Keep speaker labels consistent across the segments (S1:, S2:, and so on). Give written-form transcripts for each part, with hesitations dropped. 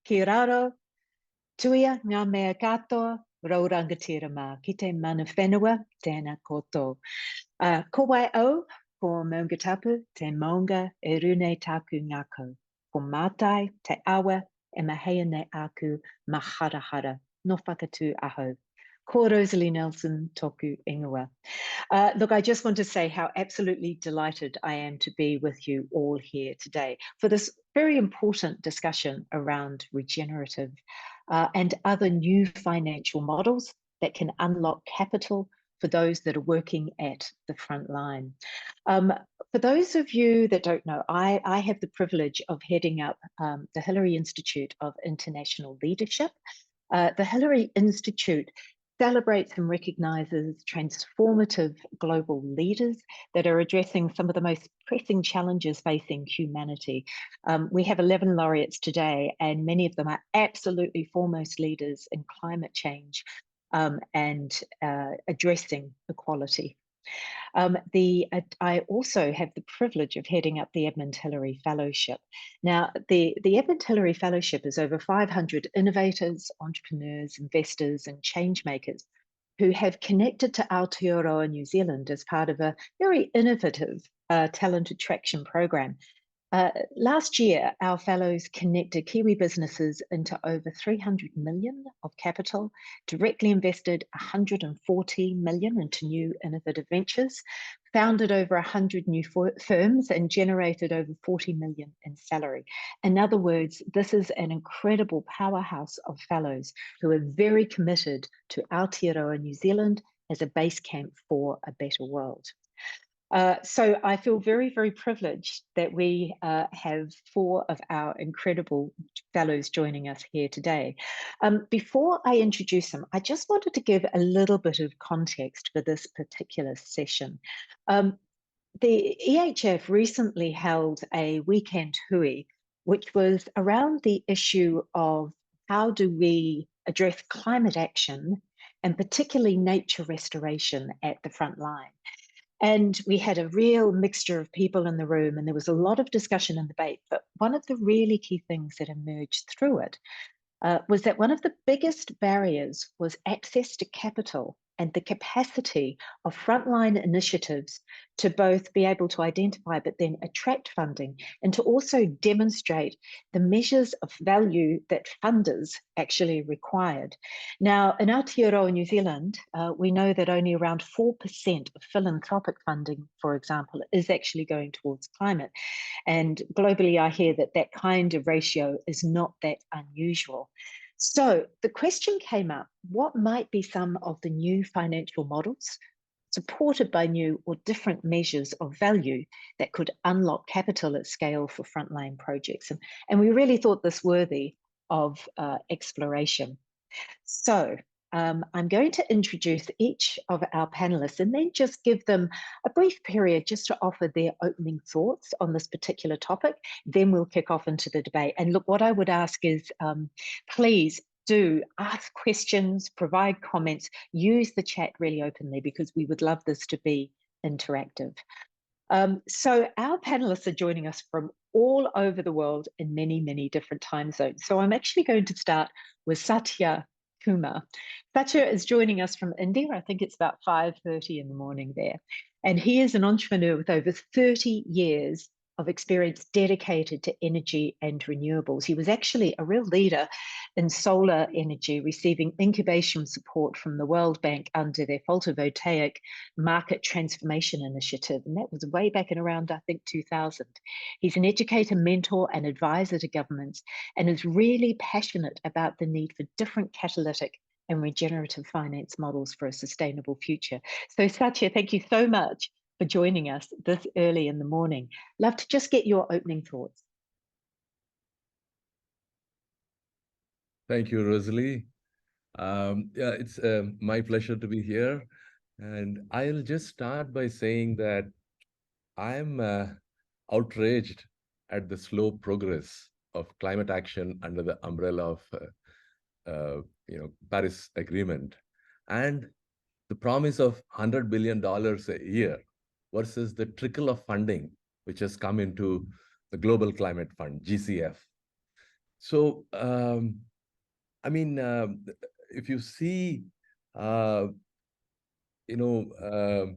S1: ki raro, tuia ngā mea katoa, raurangatira mā, ki te mana whenua, tēnā koutou. Ko wai au, ko maunga tapu, te maunga e rune taku ngākau. Ko mātai, te awa, e mahea nei aku, maharahara, no whakatū aho. Ko Rosalie Nelson, toku ingoa. Look, I just want to say how absolutely delighted I am to be with you all here today for this very important discussion around regenerative and other new financial models that can unlock capital for those that are working at the front line. For those of you that don't know, I have the privilege of heading up the Hillary Institute of International Leadership. The Hillary Institute celebrates and recognizes transformative global leaders that are addressing some of the most pressing challenges facing humanity. We have 11 laureates today, and many of them are absolutely foremost leaders in climate change and addressing equality. I also have the privilege of heading up the Edmund Hillary Fellowship. Now, the Edmund Hillary Fellowship is over 500 innovators, entrepreneurs, investors, and change makers who have connected to Aotearoa New Zealand as part of a very innovative talent attraction program. Last year, our fellows connected Kiwi businesses into over 300 million of capital, directly invested 140 million into new innovative ventures, founded over 100 new firms, and generated over 40 million in salary. In other words, this is an incredible powerhouse of fellows who are very committed to Aotearoa New Zealand as a base camp for a better world. So I feel very, very privileged that we have 4 of our incredible fellows joining us here today. Before I introduce them, I just wanted to give a little bit of context for this particular session. The EHF recently held a weekend hui, which was around the issue of how do we address climate action and particularly nature restoration at the front line. And we had a real mixture of people in the room, and there was a lot of discussion and debate. But one of the really key things that emerged through it was that one of the biggest barriers was access to capital and the capacity of frontline initiatives to both be able to identify but then attract funding, and to also demonstrate the measures of value that funders actually required. Now, in Aotearoa New Zealand, we know that only around 4% of philanthropic funding, for example, is actually going towards climate. And globally, I hear that that kind of ratio is not that unusual. So the question came up, what might be some of the new financial models supported by new or different measures of value that could unlock capital at scale for frontline projects? And we really thought this worthy of exploration. So I'm going to introduce each of our panelists and then just give them a brief period just to offer their opening thoughts on this particular topic. Then we'll kick off into the debate. And look, what I would ask is please do ask questions, provide comments, use the chat really openly, because we would love this to be interactive. So our panelists are joining us from all over the world in many, many different time zones. So I'm actually going to start with Satya Kumar. Satya is joining us from India. I think it's about 5:30 in the morning there. And he is an entrepreneur with over 30 years of experience dedicated to energy and renewables. He was actually a real leader in solar energy, receiving incubation support from the World Bank under their photovoltaic market transformation initiative. And that was way back in around, I think, 2000. He's an educator, mentor, and advisor to governments, and is really passionate about the need for different catalytic and regenerative finance models for a sustainable future. So Satya, thank you so much for joining us this early in the morning. Love to just get your opening thoughts.
S2: Thank you, Rosalie. Yeah, it's my pleasure to be here. And I'll just start by saying that I'm outraged at the slow progress of climate action under the umbrella of Paris Agreement, and the promise of $100 billion a year versus the trickle of funding which has come into the Global Climate Fund, GCF. So, I mean, if you see, uh, you know,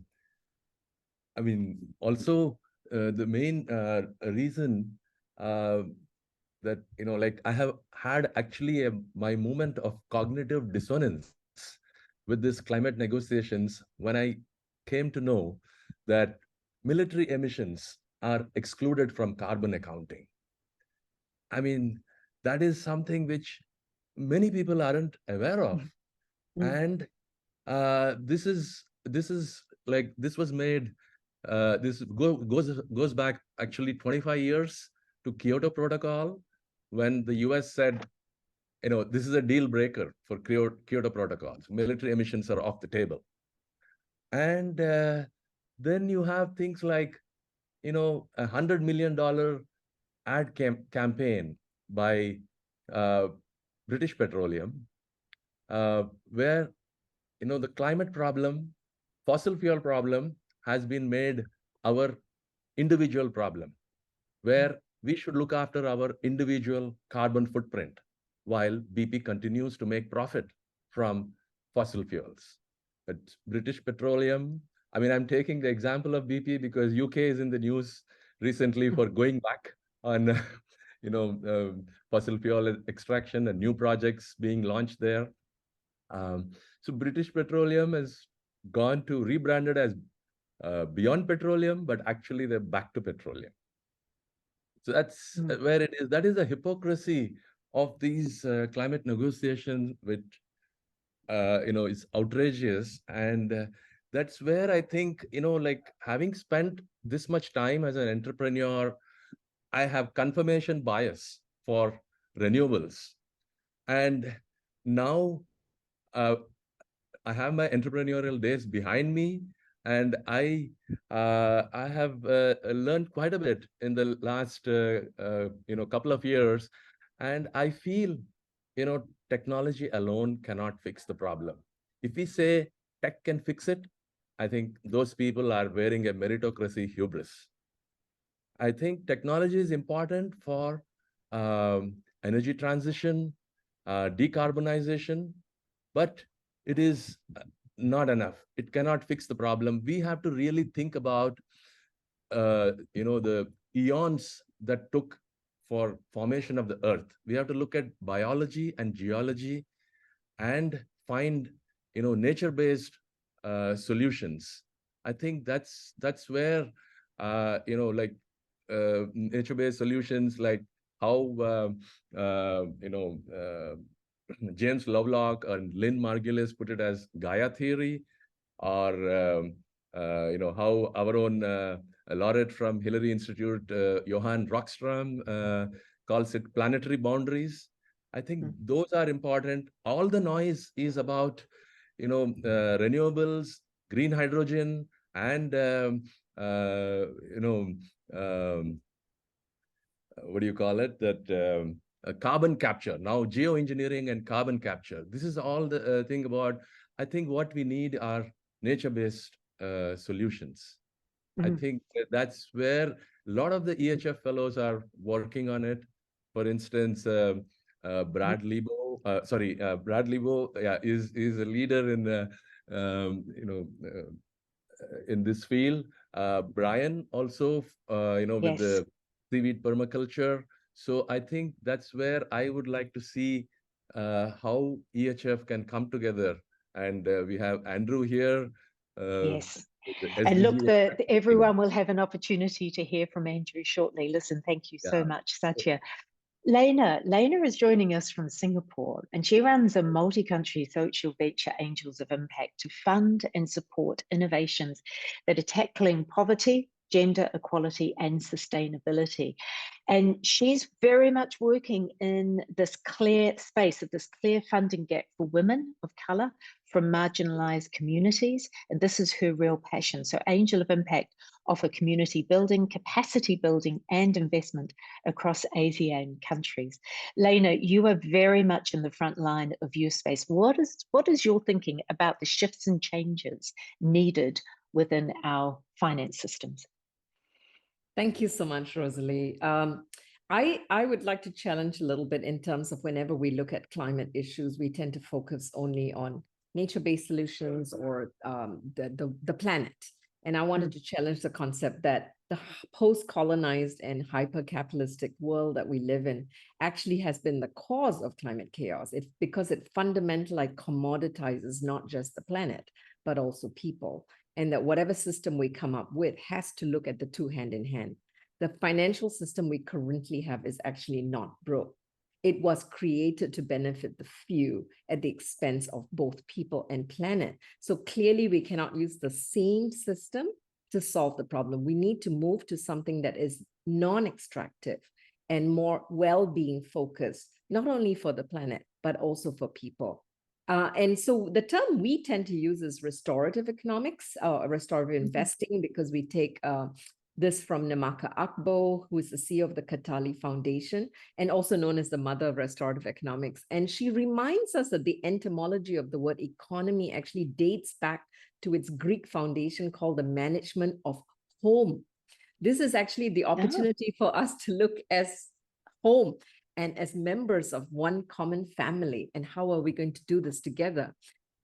S2: I mean, also the main reason uh, that, like I have had actually my moment of cognitive dissonance with this climate negotiations when I came to know that military emissions are excluded from carbon accounting. I mean, that is something which many people aren't aware of.
S1: Mm.
S2: And this is like this was made goes back actually 25 years to Kyoto Protocol, when the US said, this is a deal breaker for Kyoto Protocols. Military emissions are off the table. And then you have things like, $100 million ad campaign by uh, British Petroleum, where the climate problem, fossil fuel problem has been made our individual problem, where we should look after our individual carbon footprint while BP continues to make profit from fossil fuels. But British Petroleum, I mean, I'm taking the example of BP because UK is in the news recently for going back on, fossil fuel extraction and new projects being launched there. So British Petroleum has gone to rebranded as Beyond Petroleum, but actually they're back to petroleum. So that's where it is. That is the hypocrisy of these climate negotiations, which is outrageous. And that's where I think, like having spent this much time as an entrepreneur, I have confirmation bias for renewables. And now uh, I have my entrepreneurial days behind me, and I have learned quite a bit in the last couple of years, and I feel technology alone cannot fix the problem. If we say tech can fix it, I think those people are wearing a meritocracy hubris. I think technology is important for energy transition, decarbonization, but it is not enough. It cannot fix the problem. We have to really think about, the eons that took for formation of the earth. We have to look at biology and geology and find, nature-based solutions. I think that's where, like nature-based solutions, like how, James Lovelock and Lynn Margulis put it as Gaia theory, or how our own laureate from Hillary Institute, Johann Rockström, calls it planetary boundaries. I think those are important. All the noise is about, renewables, green hydrogen, and um, what do you call it? Carbon capture. Now, geoengineering and carbon capture. This is all the thing about. I think what we need are nature-based solutions. I think that's where a lot of the EHF fellows are working on it. For instance, Brad Leibov, yeah, is a leader in the, in this field. Brian also, with the seaweed permaculture. So I think that's where I would like to see how EHF can come together. And we have Andrew here.
S1: Yes.
S2: The
S1: And look,
S2: SDG.
S1: everyone will have an opportunity to hear from Andrew shortly. Listen, thank you so much, Satya. Laina is joining us from Singapore, and she runs a multi-country social venture Angels of Impact to fund and support innovations that are tackling poverty, gender equality, and sustainability. And she's very much working in this clear space of this clear funding gap for women of colour from marginalised communities. And this is her real passion. So Angel of Impact offer community building, capacity building, and investment across ASEAN countries. Laina, you are very much in the front line of your space. What is your thinking about the shifts and changes needed within our finance systems?
S3: Thank you so much, Rosalie. I would like to challenge a little bit in terms of whenever we look at climate issues, we tend to focus only on nature-based solutions or the planet. And I wanted to challenge the concept that the post-colonized and hyper-capitalistic world that we live in actually has been the cause of climate chaos. It's because it fundamentally commoditizes not just the planet, but also people. And that whatever system we come up with has to look at the two hand in hand. The financial system we currently have is actually not broke. It was created to benefit the few at the expense of both people and planet. So clearly we cannot use the same system to solve the problem. We need to move to something that is non-extractive and more well-being focused, not only for the planet, but also for people. And so the term we tend to use is restorative economics, restorative investing, because we take this from Manuka, who is the CEO of the Katali Foundation, and also known as the mother of restorative economics. And she reminds us that the etymology of the word economy actually dates back to its Greek foundation called the management of home. This is actually the opportunity for us to look as home and as members of one common family. And how are we going to do this together?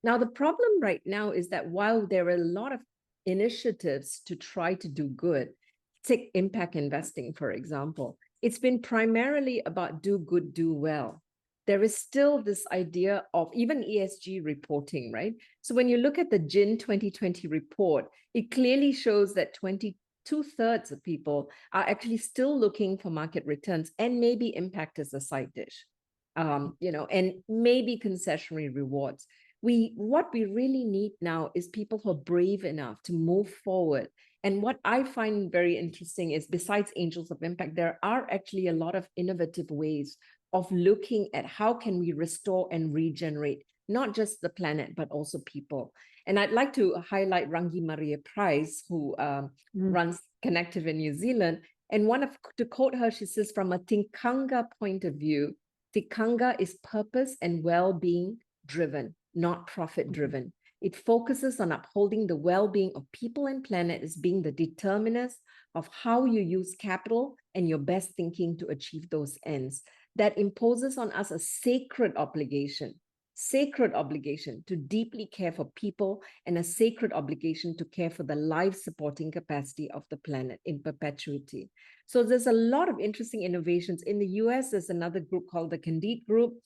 S3: Now, the problem right now is that while there are a lot of initiatives to try to do good, take impact investing, for example, it's been primarily about do good, do well. There is still this idea of even ESG reporting, right? So when you look at the GIN 2020 report, it clearly shows that 2/3 of people are actually still looking for market returns and maybe impact as a side dish, and maybe concessionary rewards. What we really need now is people who are brave enough to move forward. And what I find very interesting is besides Angels of Impact, there are actually a lot of innovative ways of looking at how can we restore and regenerate, not just the planet, but also people. And I'd like to highlight Rangi Maria Price, who runs Connective in New Zealand. And to quote her, she says, from a Tikanga point of view, Tikanga is purpose and well-being driven, not profit driven. It focuses on upholding the well-being of people and planet as being the determinants of how you use capital and your best thinking to achieve those ends. That imposes on us a sacred obligation to deeply care for people and a sacred obligation to care for the life-supporting capacity of the planet in perpetuity. So there's a lot of interesting innovations. In the US, there's another group called the Candide Group.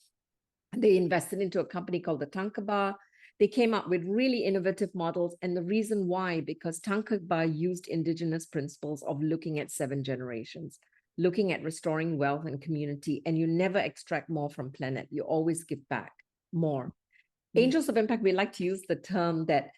S3: They invested into a company called the Tankaba. They came up with really innovative models. And the reason why, because Tankaba used indigenous principles of looking at 7 generations, looking at restoring wealth and community, and you never extract more from planet. You always give back more. Angels of Impact, we like to use the term that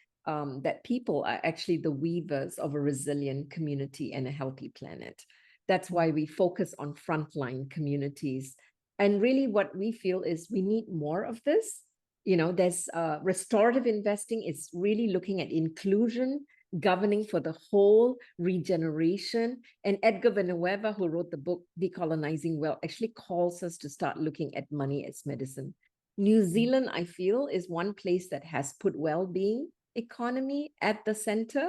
S3: people are actually the weavers of a resilient community and a healthy planet. That's why we focus on frontline communities. And really what we feel is we need more of this. There's restorative investing is really looking at inclusion, governing for the whole, regeneration. And Edgar Villanueva, who wrote the book Decolonizing Wealth, actually calls us to start looking at money as medicine. New Zealand, I feel, is one place that has put well-being economy at the center.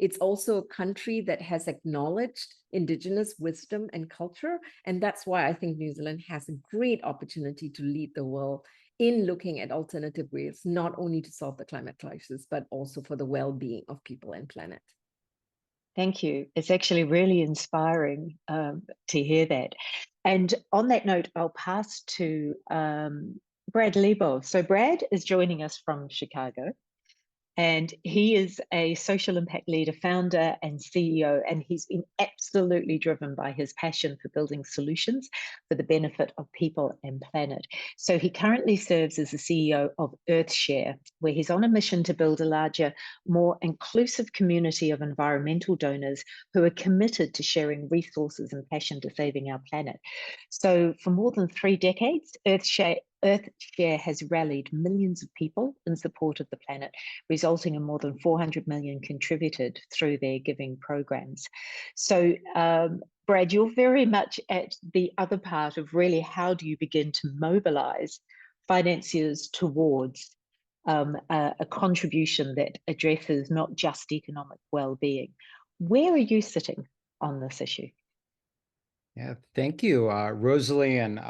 S3: It's also a country that has acknowledged indigenous wisdom and culture. And that's why I think New Zealand has a great opportunity to lead the world in looking at alternative ways, not only to solve the climate crisis, but also for the well-being of people and planet.
S1: Thank you. It's actually really inspiring to hear that. And on that note, I'll pass to Brad Leibov. So Brad is joining us from Chicago. And he is a social impact leader, founder and CEO, and he's been absolutely driven by his passion for building solutions for the benefit of people and planet. So he currently serves as the CEO of EarthShare, where he's on a mission to build a larger, more inclusive community of environmental donors who are committed to sharing resources and passion to saving our planet. So for more than 3 decades, EarthShare has rallied millions of people in support of the planet, resulting in more than 400 million contributed through their giving programs. So, Brad, you're very much at the other part of really how do you begin to mobilize financiers towards a contribution that addresses not just economic well-being. Where are you sitting on this issue?
S4: Yeah, thank you, Rosalie, and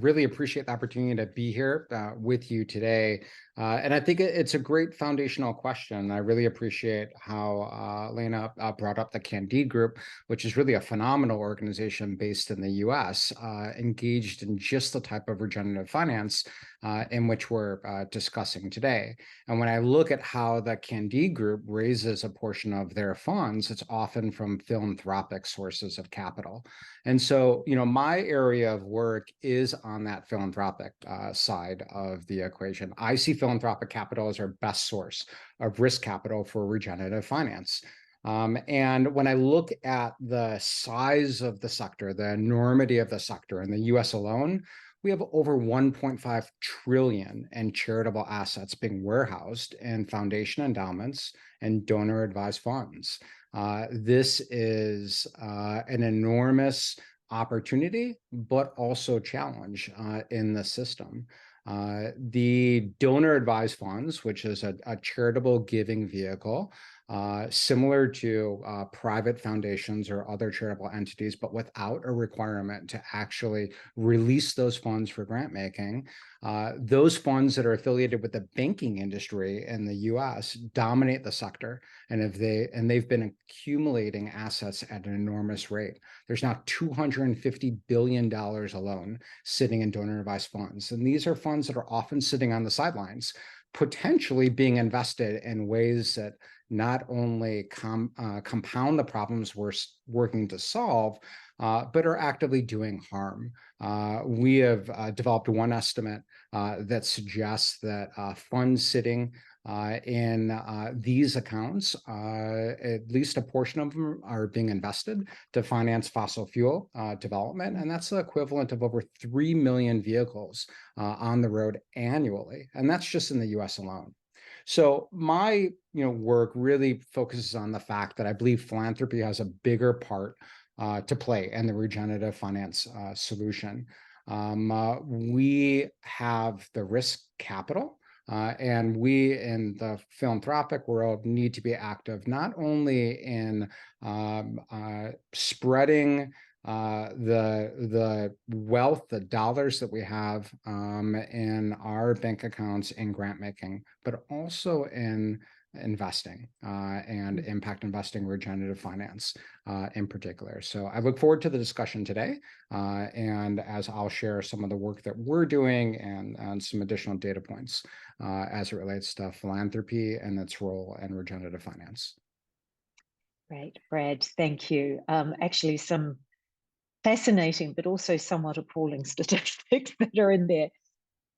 S4: really appreciate the opportunity to be here with you today. And I think it's a great foundational question. I really appreciate how Laina brought up the Candide Group, which is really a phenomenal organization based in the US, engaged in just the type of regenerative finance in which we're discussing today. And when I look at how the Candide Group raises a portion of their funds, it's often from philanthropic sources of capital. And so, my area of work is on that philanthropic side of the equation. I see philanthropic capital as our best source of risk capital for regenerative finance. And when I look at the size of the sector, the enormity of the sector in the US alone, we have over 1.5 trillion in charitable assets being warehoused in foundation endowments and donor advised funds. This is an enormous opportunity, but also challenge in the system. The donor advised funds, which is a charitable giving vehicle, similar to private foundations or other charitable entities, but without a requirement to actually release those funds for grant making. Those funds that are affiliated with the banking industry in the US dominate the sector, and they've been accumulating assets at an enormous rate. There's now $250 billion alone sitting in donor advised funds. And these are funds that are often sitting on the sidelines, potentially being invested in ways that not only compound the problems we're working to solve, but are actively doing harm. We have developed one estimate that suggests that funds sitting in these accounts, at least a portion of them are being invested to finance fossil fuel development. And that's the equivalent of over 3 million vehicles on the road annually. And that's just in the US alone. So my work really focuses on the fact that I believe philanthropy has a bigger part to play in the regenerative finance solution. We have the risk capital, and we in the philanthropic world need to be active not only in spreading the wealth, the dollars that we have in our bank accounts in grant making, but also in investing and impact investing, regenerative finance in particular. So I look forward to the discussion today, and as I'll share some of the work that we're doing and some additional data points as it relates to philanthropy and its role in regenerative finance.
S1: Great, Brad, thank you. Actually, some fascinating but also somewhat appalling statistics that are in there.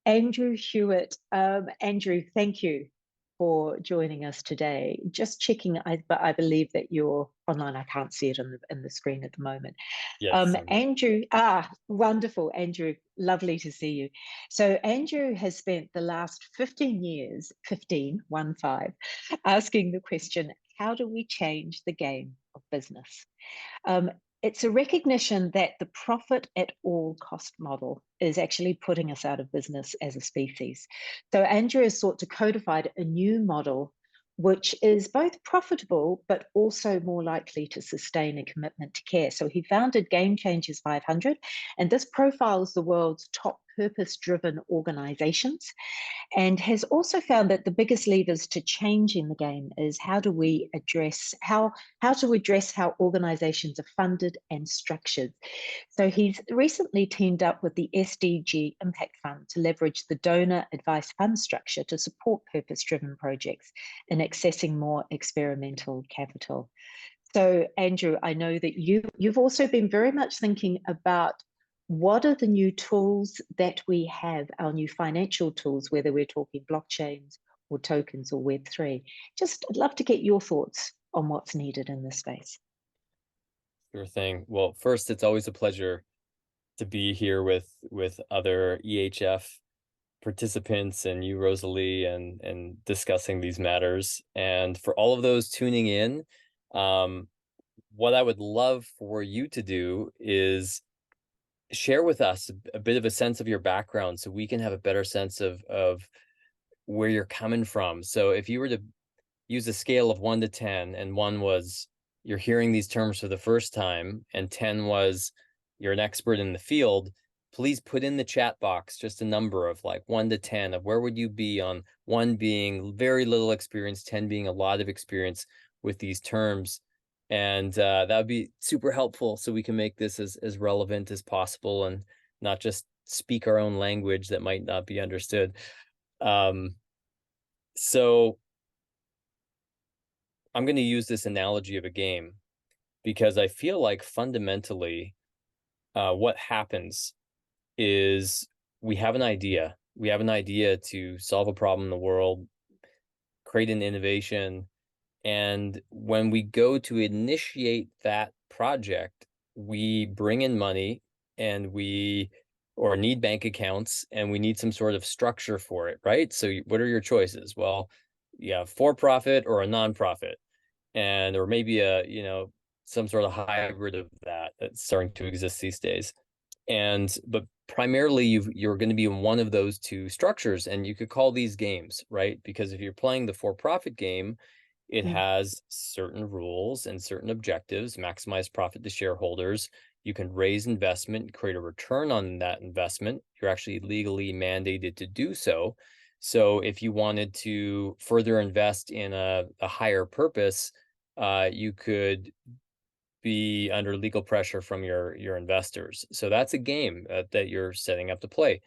S1: Andrew Hewitt, Andrew, thank you for joining us today. Just checking, I believe that you're online. I can't see it in the screen at the moment.
S5: Yes.
S1: Andrew, wonderful, Andrew, lovely to see you. So Andrew has spent the last 15 years, 15, asking the question, how do we change the game of business? It's a recognition that the profit at all cost model is actually putting us out of business as a species. So Andrew has sought to codify a new model which is both profitable but also more likely to sustain a commitment to care. So he founded GameChanging 500, and this profiles the world's top purpose-driven organizations, and has also found that the biggest levers to changing the game is how to address how organizations are funded and structured. So he's recently teamed up with the SDG Impact Fund to leverage the donor advice fund structure to support purpose-driven projects in accessing more experimental capital. So Andrew, I know that you've also been very much thinking about what are the new tools that we have, our new financial tools, whether we're talking blockchains or tokens or Web3. I'd love to get your thoughts on what's needed in this space.
S5: Sure thing. Well, first, it's always a pleasure to be here with other EHF participants and you, Rosalie, and discussing these matters. And for all of those tuning in, what I would love for you to do is share with us a bit of a sense of your background so we can have a better sense of where you're coming from. So if you were to use a scale of 1 to 10, and 1 was you're hearing these terms for the first time, and 10 was you're an expert in the field, please put in the chat box just a number of like 1 to 10 of where would you be on 1 being very little experience, 10 being a lot of experience with these terms. And that would be super helpful so we can make this as relevant as possible and not just speak our own language that might not be understood. So I'm going to use this analogy of a game because I feel like fundamentally what happens is we have an idea. We have an idea to solve a problem in the world, create an innovation. And when we go to initiate that project, we bring in money and or need bank accounts and we need some sort of structure for it, right? So what are your choices? Well, yeah, for-profit or a nonprofit, or maybe some sort of hybrid of that's starting to exist these days. But primarily you're going to be in one of those two structures, and you could call these games, right? Because if you're playing the for-profit game, it has certain rules and certain objectives, maximize profit to shareholders. You can raise investment, create a return on that investment. You're actually legally mandated to do so. So if you wanted to further invest in a higher purpose, you could be under legal pressure from your investors. So that's a game that you're setting up to play.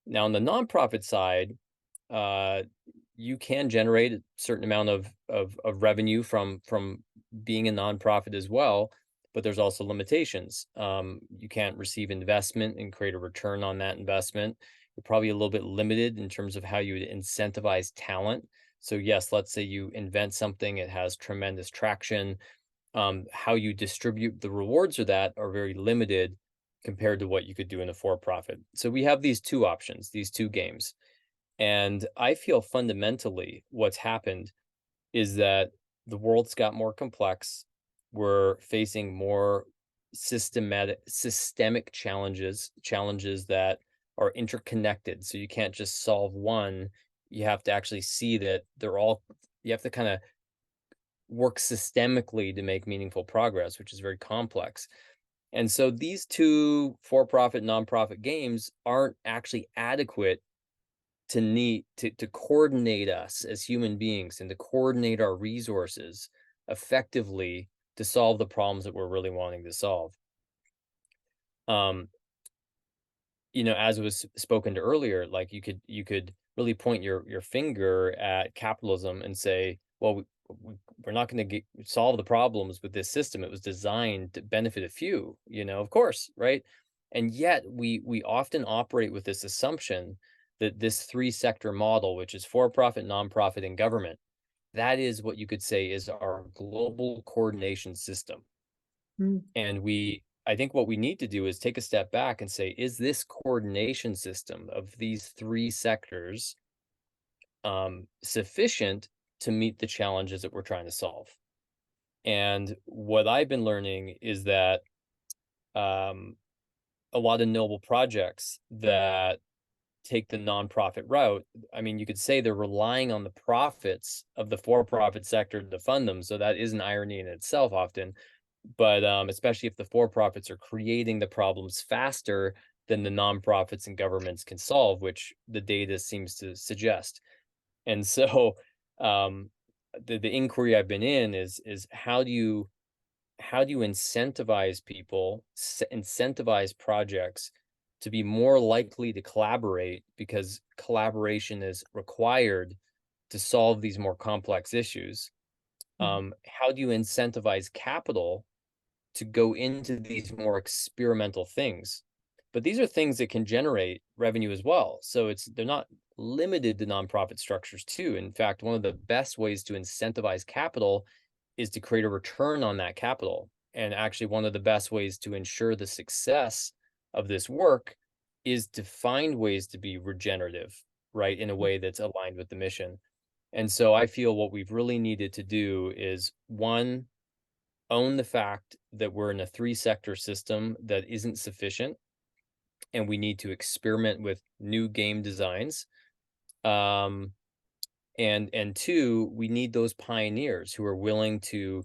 S5: Now, on the nonprofit side, you can generate a certain amount of revenue from being a nonprofit as well, but there's also limitations. You can't receive investment and create a return on that investment. You're probably a little bit limited in terms of how you would incentivize talent. So yes, let's say you invent something, it has tremendous traction. How you distribute the rewards of that are very limited compared to what you could do in a for-profit. So we have these two options, these two games. And I feel fundamentally what's happened is that the world's got more complex. We're facing more systemic challenges that are interconnected. So you can't just solve one. You have to actually see that you have to kind of work systemically to make meaningful progress, which is very complex. And so these two for-profit, nonprofit games aren't actually adequate to coordinate us as human beings and to coordinate our resources effectively to solve the problems that we're really wanting to solve. As was spoken to earlier, like you could really point your finger at capitalism and say, well, we're not going to solve the problems with this system. It was designed to benefit a few, of course, right? And yet we often operate with this assumption that this 3-sector model, which is for-profit, nonprofit, and government, that is what you could say is our global coordination system. And I think what we need to do is take a step back and say, is this coordination system of these 3 sectors sufficient to meet the challenges that we're trying to solve? And what I've been learning is that a lot of noble projects that take the nonprofit route, I mean, you could say they're relying on the profits of the for-profit sector to fund them. So that is an irony in itself often. But especially if the for-profits are creating the problems faster than the nonprofits and governments can solve, which the data seems to suggest. And so the inquiry I've been in is how do you incentivize people, incentivize projects to be more likely to collaborate, because collaboration is required to solve these more complex issues. How do you incentivize capital to go into these more experimental things? But these are things that can generate revenue as well. So they're not limited to nonprofit structures too. In fact, one of the best ways to incentivize capital is to create a return on that capital. And actually, one of the best ways to ensure the success of this work is to find ways to be regenerative, right, in a way that's aligned with the mission. And so I feel what we've really needed to do is, one, own the fact that we're in a 3-sector system that isn't sufficient, and we need to experiment with new game designs. And 2, we need those pioneers who are willing to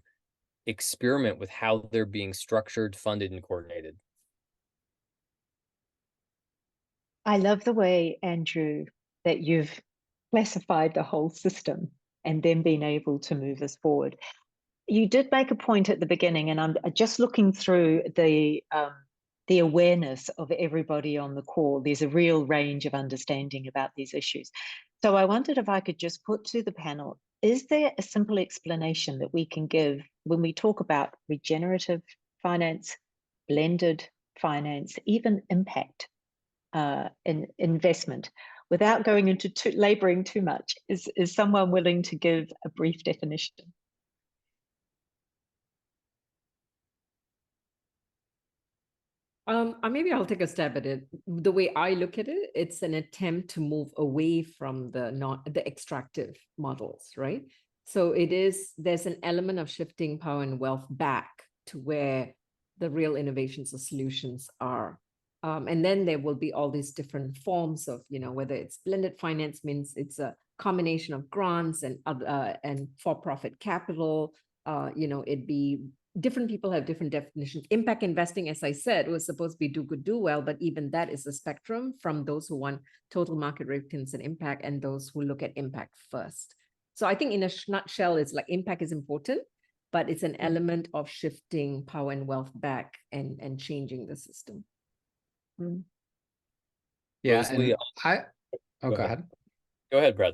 S5: experiment with how they're being structured, funded, and coordinated.
S1: I love the way, Andrew, that you've classified the whole system and then been able to move us forward. You did make a point at the beginning, and I'm just looking through the awareness of everybody on the call. There's a real range of understanding about these issues. So I wondered if I could just put to the panel, is there a simple explanation that we can give when we talk about regenerative finance, blended finance, even impact in investment, without going into laboring too much? Is someone willing to give a brief definition?
S3: Maybe I'll take a stab at it. The way I look at it, it's an attempt to move away from the extractive models, right? So there's an element of shifting power and wealth back to where the real innovations or solutions are. And then there will be all these different forms of, whether it's blended finance, means it's a combination of grants and for-profit capital. It'd be different people have different definitions. Impact investing, as I said, was supposed to be do good, do well, but even that is a spectrum from those who want total market returns and impact and those who look at impact first. So I think in a nutshell, it's like impact is important, but it's an element of shifting power and wealth back and changing the system.
S4: Yeah,
S5: Rosalie,
S4: go ahead.
S5: Go ahead, Brad.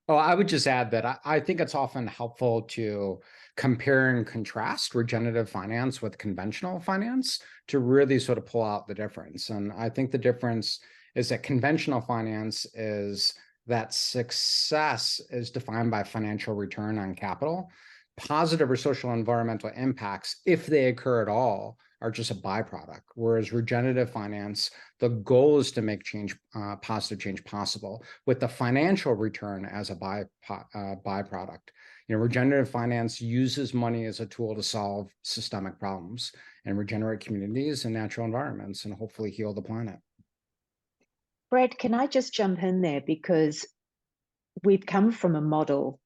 S4: Oh, I would just add that I think it's often helpful to compare and contrast regenerative finance with conventional finance to really sort of pull out the difference. And I think the difference is that conventional finance is that success is defined by financial return on capital. Positive or social environmental impacts, if they occur at all, are just a byproduct. Whereas regenerative finance, the goal is to make positive change possible with the financial return as a byproduct. Regenerative finance uses money as a tool to solve systemic problems and regenerate communities and natural environments and hopefully heal the planet.
S1: Brad, can I just jump in there? Because we've come from a model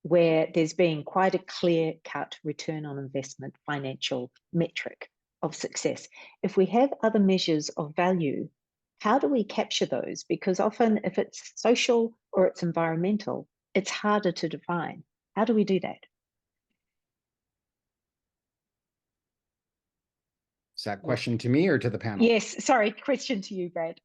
S1: where there's been quite a clear-cut return on investment financial metric of success. If we have other measures of value, how do we capture those? Because often if it's social or it's environmental, it's harder to define. How do we do that?
S4: Is that question to me or to the panel?
S1: Yes, sorry, question to you, Brad.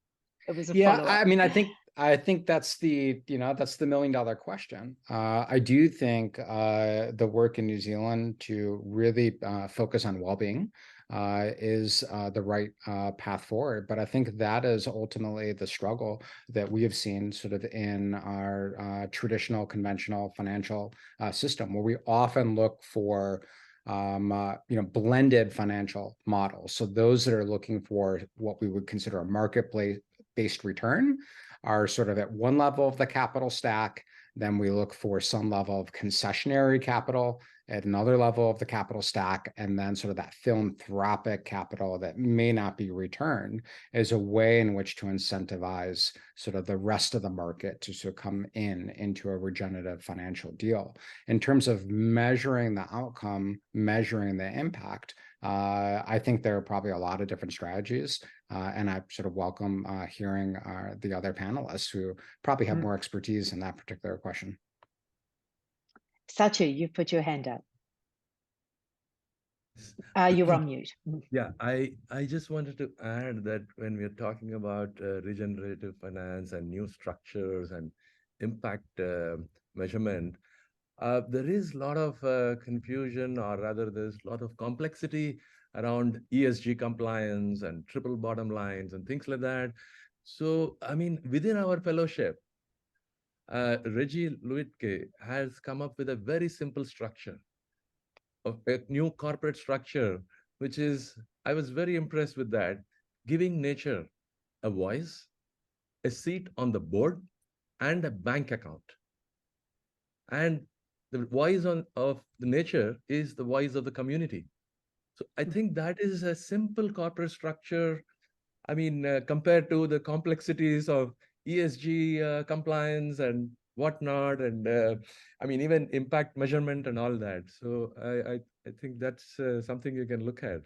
S1: It was a follow-up.
S4: I mean, I think that's the $1 million question. I do think the work in New Zealand to really focus on well-being is the right path forward. But I think that is ultimately the struggle that we have seen sort of in our traditional, conventional financial system, where we often look for blended financial models. So those that are looking for what we would consider a marketplace-based return are sort of at one level of the capital stack. Then we look for some level of concessionary capital at another level of the capital stack, and then sort of that philanthropic capital that may not be returned as a way in which to incentivize sort of the rest of the market to sort of come into a regenerative financial deal. In terms of measuring the outcome, measuring the impact, I think there are probably a lot of different strategies, and I sort of welcome hearing the other panelists who probably have more expertise in that particular question.
S1: Satya, you put your hand up. You're on mute.
S2: Yeah, I just wanted to add that when we're talking about regenerative finance and new structures and impact measurement, there is a lot of confusion, or rather there's a lot of complexity around ESG compliance and triple bottom lines and things like that. So, I mean, within our fellowship, Reggie Luitke has come up with a very simple structure of a new corporate structure, which is, I was very impressed with that, giving nature a voice, a seat on the board, and a bank account. And the voice of the nature is the voice of the community. So I think that is a simple corporate structure. I mean, compared to the complexities of ESG compliance and whatnot, and I mean, even impact measurement and all that. So I think that's something you can look at,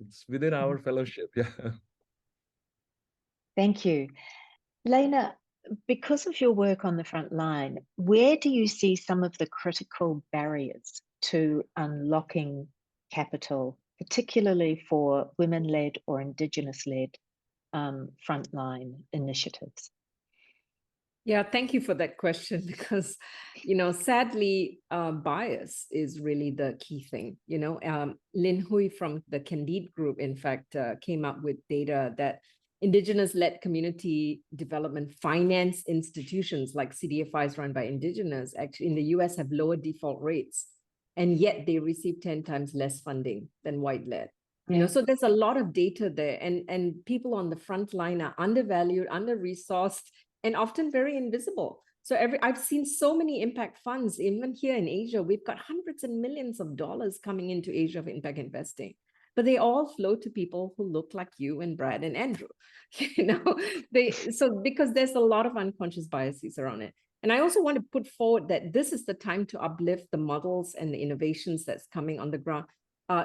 S2: It's within our fellowship, yeah.
S1: Thank you. Laina, because of your work on the front line, where do you see some of the critical barriers to unlocking capital, particularly for women-led or Indigenous-led frontline initiatives?
S3: Yeah, thank you for that question, because, sadly, bias is really the key thing. Lin Hui from the Candide Group, in fact, came up with data that Indigenous-led community development finance institutions like CDFIs run by Indigenous actually in the US have lower default rates, and yet they receive 10 times less funding than white-led. So there's a lot of data there, and people on the front line are undervalued, under-resourced, and often very invisible. So I've seen so many impact funds, even here in Asia, we've got hundreds and millions of dollars coming into Asia of impact investing, but they all flow to people who look like you and Brad and Andrew, because there's a lot of unconscious biases around it. And I also want to put forward that this is the time to uplift the models and the innovations that's coming on the ground.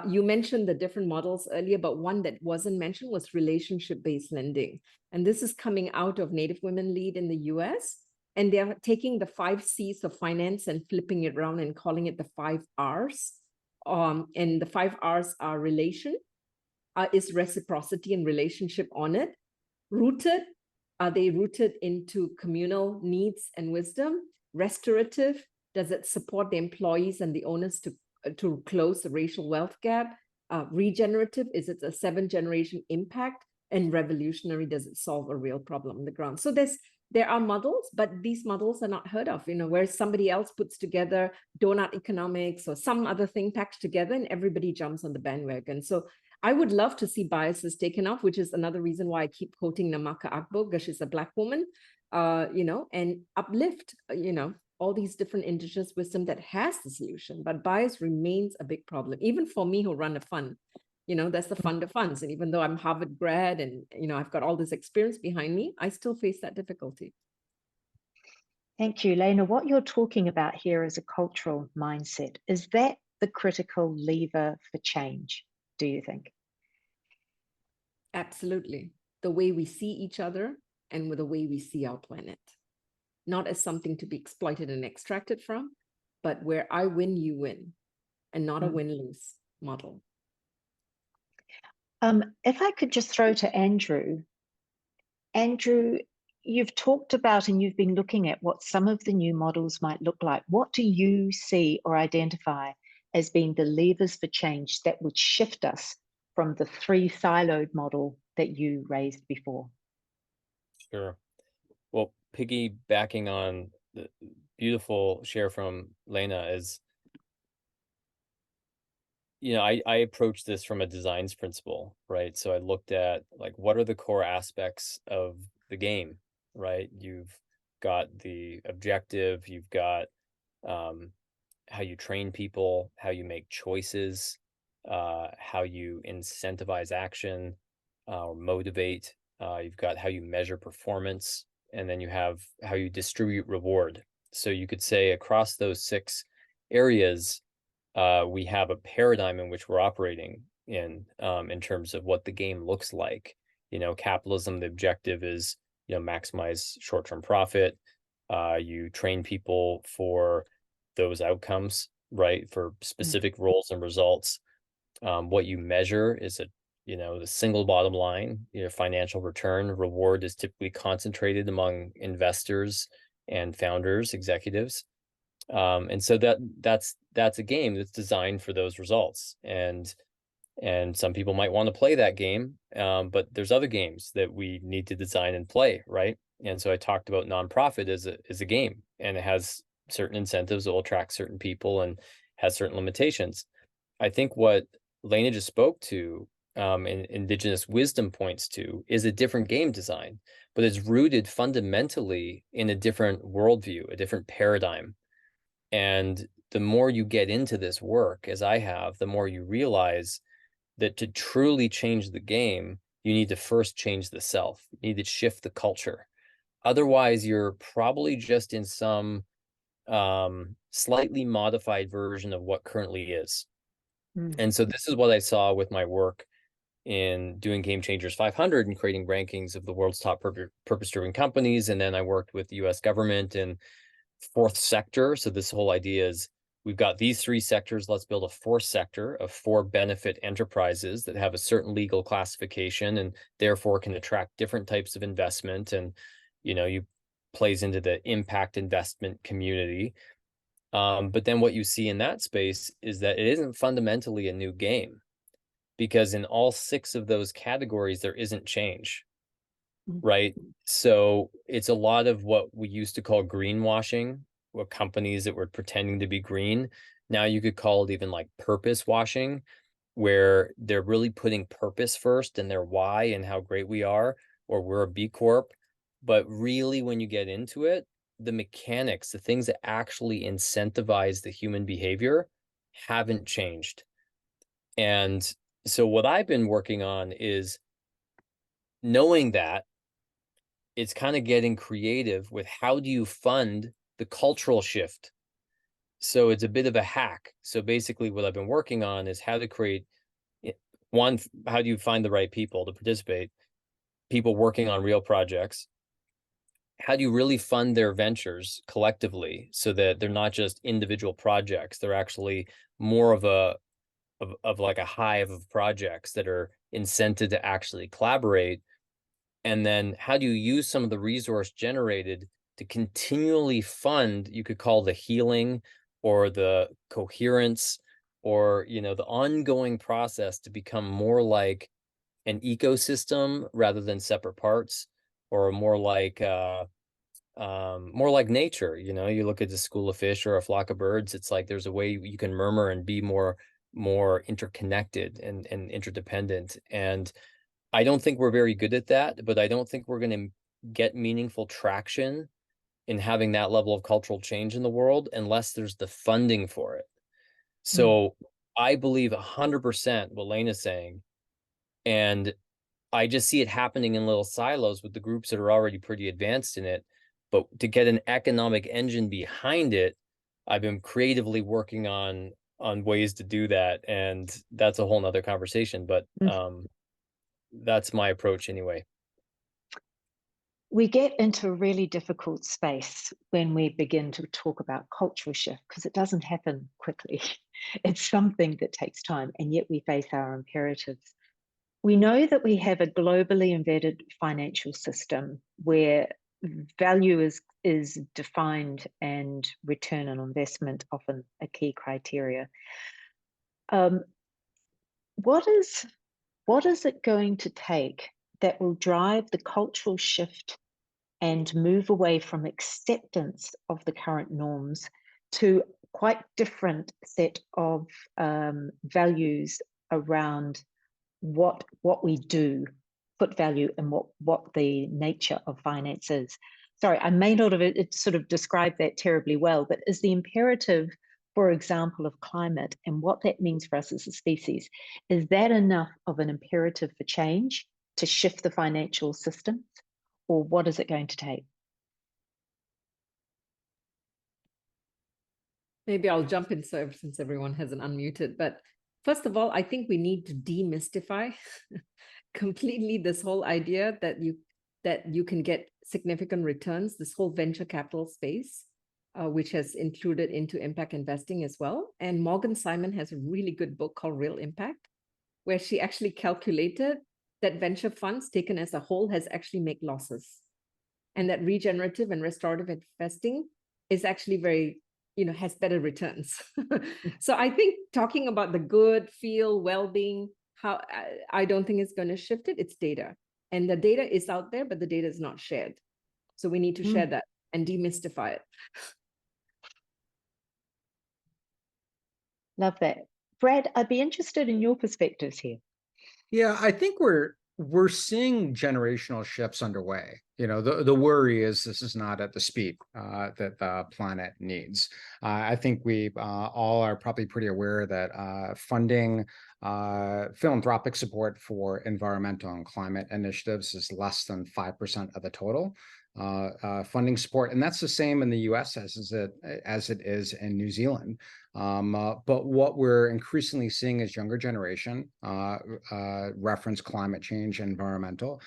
S3: You mentioned the different models earlier, but one that wasn't mentioned was relationship-based lending. And this is coming out of Native Women Lead in the US. And they're taking the 5 C's of finance and flipping it around and calling it the 5 R's. And the 5 R's are relation, is reciprocity and relationship on it. Rooted, are they rooted into communal needs and wisdom? Restorative, does it support the employees and the owners to close the racial wealth gap? Regenerative, is it a 7th-generation impact? And revolutionary, does it solve a real problem on the ground? So there are models, but these models are not heard of, where somebody else puts together donut economics or some other thing packed together and everybody jumps on the bandwagon. So I would love to see biases taken off, which is another reason why I keep quoting Namaka Akbo, because she's a Black woman, and uplift, all these different Indigenous wisdom that has the solution. But bias remains a big problem, even for me who run a fund. That's the fund of funds. And even though I'm Harvard grad and, I've got all this experience behind me, I still face that difficulty.
S1: Thank you, Laina. What you're talking about here is a cultural mindset. Is that the critical lever for change, do you think?
S3: Absolutely. The way we see each other and with the way we see our planet. Not as something to be exploited and extracted from, but where I win, you win, and not a win-lose model.
S1: If I could just throw to Andrew. Andrew, you've talked about and you've been looking at what some of the new models might look like. What do you see or identify as being the levers for change that would shift us from the 3 siloed model that you raised before? Sure.
S5: Well, piggybacking on the beautiful share from Laina is, I approached this from a designs principle, right? So I looked at what are the core aspects of the game, right? You've got the objective, you've got how you train people, how you make choices, how you incentivize action or motivate. You've got how you measure performance, and then you have how you distribute reward. So you could say across those 6 areas, we have a paradigm in which we're operating in terms of what the game looks like. Capitalism, the objective is, maximize short-term profit. You train people for those outcomes, right? For specific roles and results. What you measure is the single bottom line, financial return. Reward is typically concentrated among investors and founders, executives. And so that's a game that's designed for those results. And some people might want to play that game, but there's other games that we need to design and play, right? And so I talked about nonprofit as a game, and it has certain incentives that will attract certain people and has certain limitations. I think what Laina just spoke to, and Indigenous wisdom points to, is a different game design, but it's rooted fundamentally in a different worldview, a different paradigm. And the more you get into this work, as I have, the more you realize that to truly change the game, you need to first change the self. You need to shift the culture. Otherwise, you're probably just in some slightly modified version of what currently is. And so this is what I saw with my work in doing Game Changers 500 and creating rankings of the world's top purpose-driven companies. And then I worked with the US government in fourth sector. So this whole idea is we've got these three sectors. Let's build a fourth sector of for benefit enterprises that have a certain legal classification and therefore can attract different types of investment. And, you plays into the impact investment community. But then what you see in that space is that it isn't fundamentally a new game, because in all 6 of those categories, there isn't change, right? So it's a lot of what we used to call greenwashing, what companies that were pretending to be green. Now you could call it even like purpose washing, where they're really putting purpose first and their why and how great we are, or we're a B Corp. But really, when you get into it, the mechanics, the things that actually incentivize the human behavior haven't changed. And so what I've been working on is knowing that it's kind of getting creative with how do you fund the cultural shift. So it's a bit of a hack. So basically what I've been working on is how to create, one, how do you find the right people to participate, people working on real projects? How do you really fund their ventures collectively so that they're not just individual projects, they're actually more of a like a hive of projects that are incented to actually collaborate? And then how do you use some of the resource generated to continually fund, you could call the healing or the coherence or, the ongoing process to become more like an ecosystem rather than separate parts, or more like nature. You look at the school of fish or a flock of birds, it's like there's a way you can murmur and be more interconnected and interdependent. And I don't think we're very good at that, but I don't think we're going to get meaningful traction in having that level of cultural change in the world unless there's the funding for it. So I believe 100% what Laina's saying, and I just see it happening in little silos with the groups that are already pretty advanced in it. But to get an economic engine behind it, I've been creatively working on ways to do that, and that's a whole nother conversation. But that's my approach anyway.
S1: We get into a really difficult space when we begin to talk about cultural shift, because it doesn't happen quickly. It's something that takes time, and yet we face our imperatives. We know that we have a globally embedded financial system where value is defined and return on investment often a key criteria. What is it going to take that will drive the cultural shift and move away from acceptance of the current norms to quite different set of values around what we do, put value in what the nature of finance is? Sorry, I may not have sort of described that terribly well, but is the imperative, for example, of climate and what that means for us as a species, is that enough of an imperative for change to shift the financial systems, or what is it going to take?
S3: Maybe I'll jump in since everyone hasn't unmuted. But first of all, I think we need to demystify completely this whole idea that you can get significant returns, this whole venture capital space, which has included into impact investing as well. And Morgan Simon has a really good book called Real Impact, where she actually calculated that venture funds taken as a whole has actually made losses, and that regenerative and restorative investing is actually very, has better returns. So I think talking about the good, feel, well-being, how I don't think it's going to shift it. It's data, and the data is out there, but the data is not shared. So we need to share that and demystify it.
S1: Love that. Brad, I'd be interested in your perspectives here.
S4: Yeah, I think we're seeing generational shifts underway. The worry is this is not at the speed that the planet needs. I think we all are probably pretty aware that funding philanthropic support for environmental and climate initiatives is less than 5% of the total. funding support, and that's the same in the U.S. as it is in New Zealand. But what we're increasingly seeing is younger generation reference climate change and environmental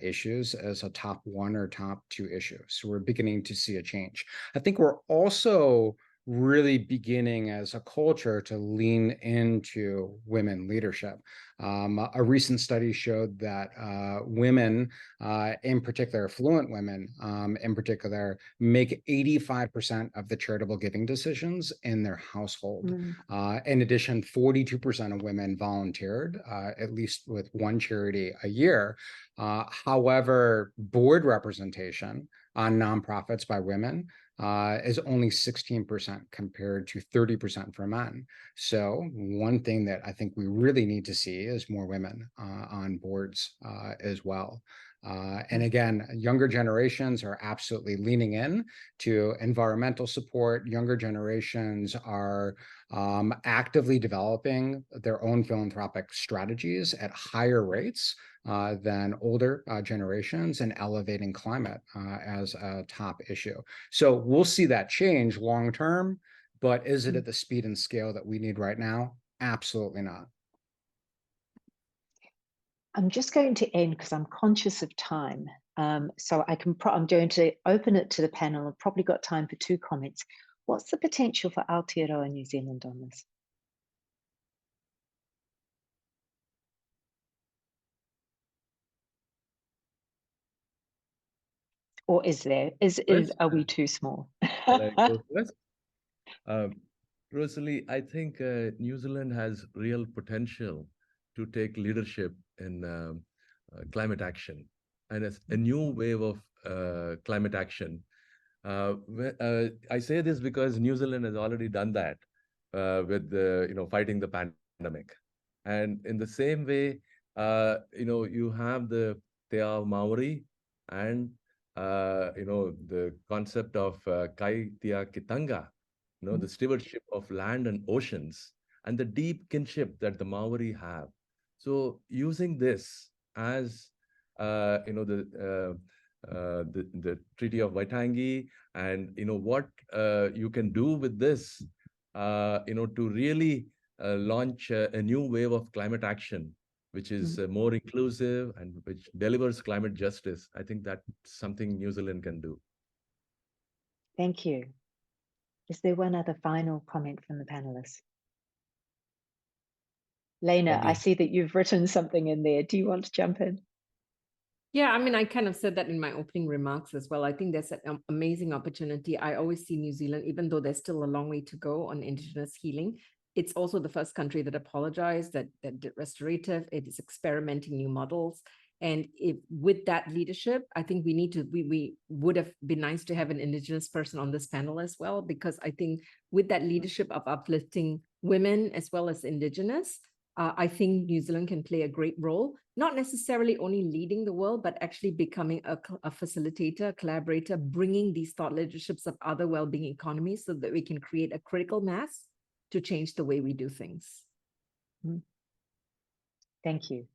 S4: issues as a top 1 or top 2 issue. So we're beginning to see a change. I think we're also really beginning as a culture to lean into women leadership. A recent study showed that women, in particular, affluent women in particular, make 85% of the charitable giving decisions in their household. In addition, 42% of women volunteered, at least with one charity a year. However, board representation on nonprofits by women is only 16% compared to 30% for men. So one thing that I think we really need to see is more women on boards as well. And again, younger generations are absolutely leaning in to environmental support. Younger generations are actively developing their own philanthropic strategies at higher rates than older generations, and elevating climate as a top issue. So we'll see that change long term, but is it at the speed and scale that we need right now? Absolutely not.
S1: I'm just going to end because I'm conscious of time. So I'm going to open it to the panel. I've probably got time for 2 comments. What's the potential for Aotearoa New Zealand on this? Or is there? Are we too small?
S2: Can I go first? Rosalie, I think New Zealand has real potential to take leadership in climate action, and as a new wave of climate action. I say this because New Zealand has already done that with fighting the pandemic, and in the same way, you have the Te Ao Maori and the concept of Kai Tia Kitanga, the stewardship of land and oceans, and the deep kinship that the Maori have. So using this as the Treaty of Waitangi, and what you can do with this, to really launch a new wave of climate action, which is more inclusive and which delivers climate justice. I think that's something New Zealand can do.
S1: Thank you. Is there one other final comment from the panelists? Laina, I see that you've written something in there. Do you want to jump in?
S3: Yeah, I mean, I kind of said that in my opening remarks as well. I think there's an amazing opportunity. I always see New Zealand, even though there's still a long way to go on Indigenous healing, it's also the first country that apologized, that did restorative. It is experimenting new models. And with that leadership, I think we would have been nice to have an Indigenous person on this panel as well, because I think with that leadership of uplifting women as well as Indigenous, I think New Zealand can play a great role, not necessarily only leading the world, but actually becoming a facilitator, a collaborator, bringing these thought leaderships of other well-being economies so that we can create a critical mass to change the way we do things.
S1: Thank you.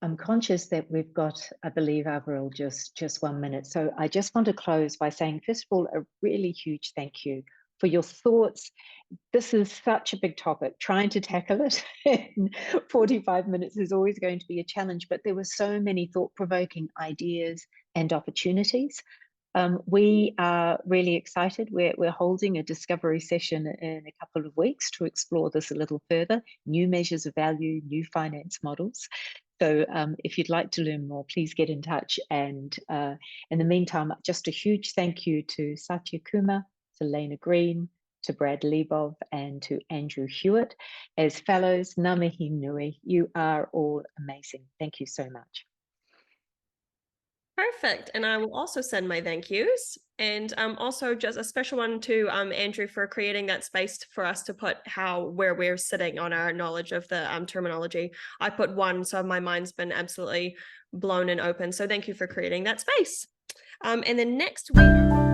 S1: I'm conscious that we've got, I believe, Avril, just 1 minute. So I just want to close by saying, first of all, a really huge thank you for your thoughts. This is such a big topic. Trying to tackle it in 45 minutes is always going to be a challenge, but there were so many thought-provoking ideas and opportunities. We are really excited. We're holding a discovery session in a couple of weeks to explore this a little further, new measures of value, new finance models. So if you'd like to learn more, please get in touch. And in the meantime, just a huge thank you to Satya, Kumar, to Laina, Greene, to Brad Leibov, and to Andrew Hewitt. As fellows, ngā mihi nui, you are all amazing. Thank you so much.
S6: Perfect. And I will also send my thank yous. And also just a special one to Andrew for creating that space for us to put where we're sitting on our knowledge of the terminology. I put 1, so my mind's been absolutely blown and open. So thank you for creating that space. And then next week.